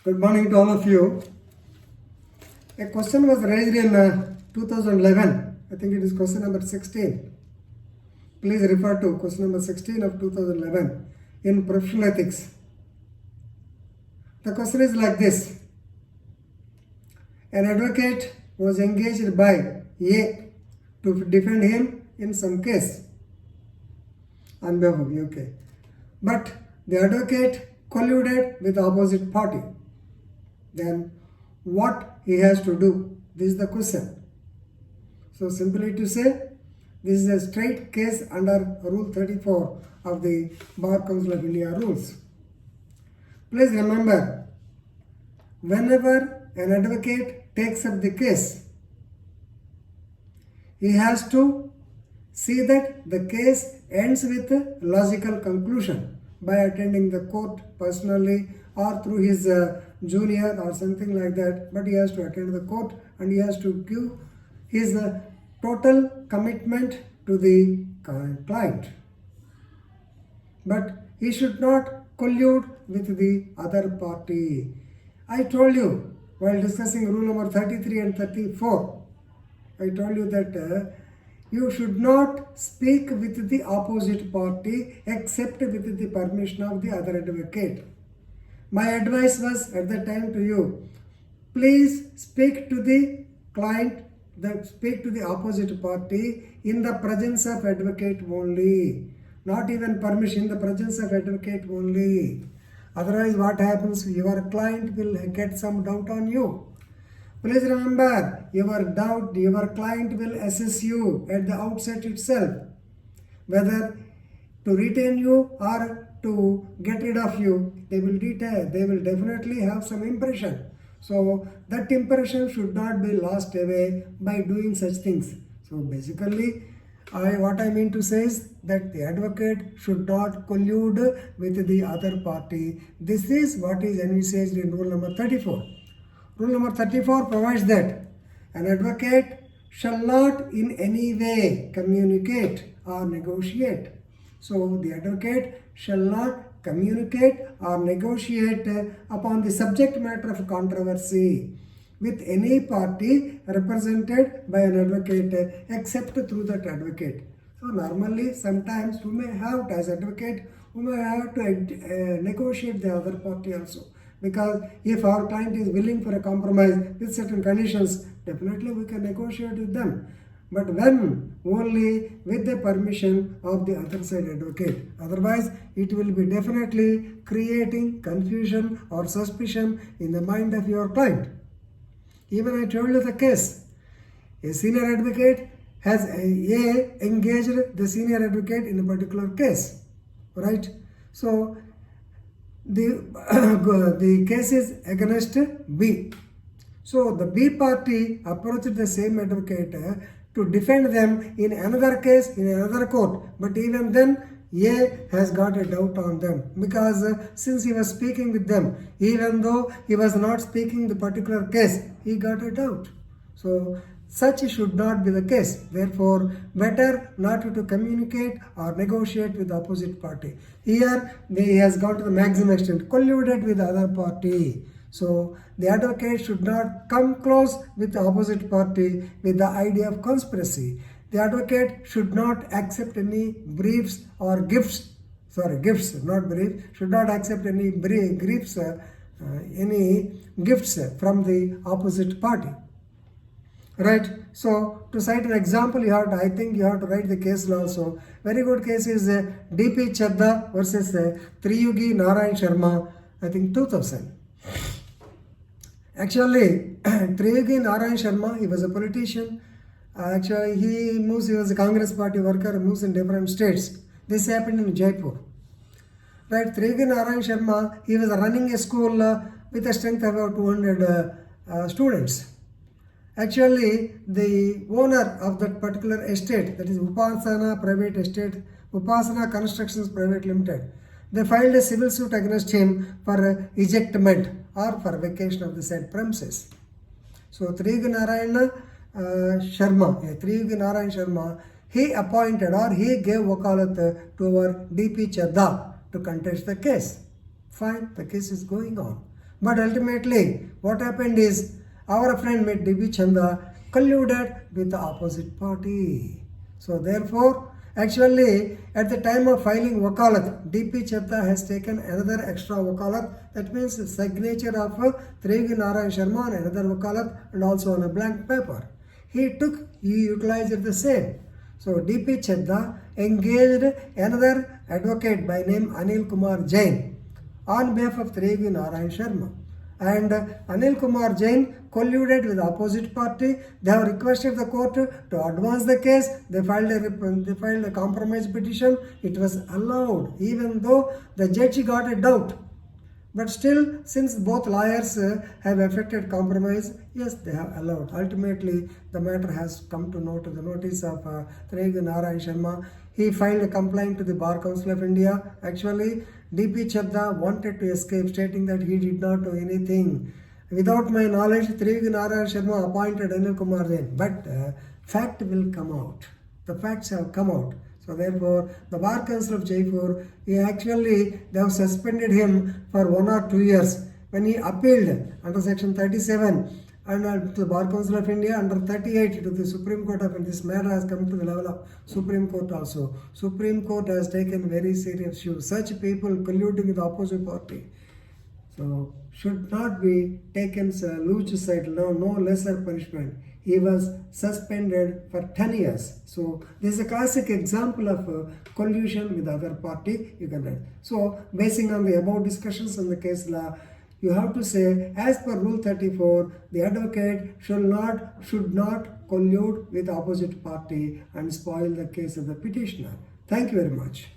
Good morning to all of you. A question was raised in 2011. I think it is question number 16. Please refer to question number 16 of 2011 in professional ethics. The question is like this. An advocate was engaged by A to defend him in some case on behalf of UK. But the advocate colluded with the opposite party. Then what he has to do? This is the question. So simply to say, this is a straight case under Rule 34 of the Bar Council of India rules. Please remember, whenever an advocate takes up the case, he has to see that the case ends with a logical conclusion by attending the court personally or through his junior or something like that, but he has to attend the court and he has to give his total commitment to the client. But he should not collude with the other party. I told you while discussing rule number 33 and 34, I told you that you should not speak with the opposite party except with the permission of the other advocate. My advice was at the time to you, please speak to the client, speak to the opposite party in the presence of advocate only. Not even permission, in the presence of advocate only. Otherwise what happens? Your client will get some doubt on you. Please remember, your client will assess you at the outset itself, whether to retain you or to get rid of you. They will definitely have some impression. So that impression should not be lost away by doing such things. So basically, what I mean to say is that the advocate should not collude with the other party. This is what is envisaged in rule number 34. Rule number 34 provides that an advocate shall not in any way communicate or negotiate. So the advocate shall not communicate or negotiate upon the subject matter of controversy with any party represented by an advocate except through that advocate. So normally sometimes we may have, as advocate, we may have to negotiate the other party also. Because if our client is willing for a compromise with certain conditions, definitely we can negotiate with them. But when only with the permission of the other side advocate. Otherwise, it will be definitely creating confusion or suspicion in the mind of your client. Even I told you the case. A senior advocate has engaged the senior advocate in a particular case. Right? So, the case is against B. So the B party approached the same advocate to defend them in another case in another court. But even then, A has got a doubt on them because since he was speaking with them, even though he was not speaking the particular case, he got a doubt. So such should not be the case. Therefore, better not to communicate or negotiate with the opposite party. Here, he has gone to the maximum extent, colluded with the other party. So, the advocate should not come close with the opposite party with the idea of conspiracy. The advocate should not accept any briefs or gifts. Not briefs. Should not accept any gifts from the opposite party. Right? So, to cite an example, I think you have to write the case law also. Very good case is D.P. Chadda versus Triyugi Narayan Sharma, I think 2000. Actually, Triyugi Narayan Sharma, he was a politician. He was a Congress party worker, moves in different states. This happened in Jaipur. Right? Triyugi Narayan Sharma, he was running a school with a strength of about 200 students. Actually, the owner of that particular estate, that is Upasana Private Estate, Upasana Constructions Private Limited, they filed a civil suit against him for ejectment or for vacation of the said premises. So, Triyugi Narayan Sharma, he appointed or he gave wakalat to our D.P. Chadda to contest the case. Fine, the case is going on. But ultimately, what happened is our friend DB Chanda colluded with the opposite party. So therefore, actually, at the time of filing wakalat, DP Chanda has taken another extra wakalat. That means the signature of Trivedi Narayan Sharma on another wakalat and also on a blank paper. He utilized the same. So DP Chadda engaged another advocate by name Anil Kumar Jain on behalf of Trivedi Narayan Sharma. And Anil Kumar Jain colluded with the opposite party. They have requested the court to advance the case. They filed a compromise petition. It was allowed, even though the judge got a doubt. But still, since both lawyers have effected compromise, yes, they have allowed. Ultimately, the matter has come to the notice of Trivedi Narayan Sharma. He filed a complaint to the Bar Council of India. Actually, DP Chadda wanted to escape, stating that he did not do anything. Without my knowledge, Trivedi Narayan Sharma appointed Anil Kumar Jain. But fact will come out. The facts have come out. So therefore, the Bar Council of Jaipur, they have suspended him for 1 or 2 years. When he appealed under section 37 and to the Bar Council of India, under 38 to the Supreme Court of India, this matter has come to the level of Supreme Court also. Supreme Court has taken very serious issues. Such people colluding with the opposite party, so should not be taken loose side, no lesser punishment. He was suspended for 10 years. So this is a classic example of collusion with other party. You can write. So basing on the above discussions on the case law, you have to say, as per Rule 34, the advocate should not collude with opposite party and spoil the case of the petitioner. Thank you very much.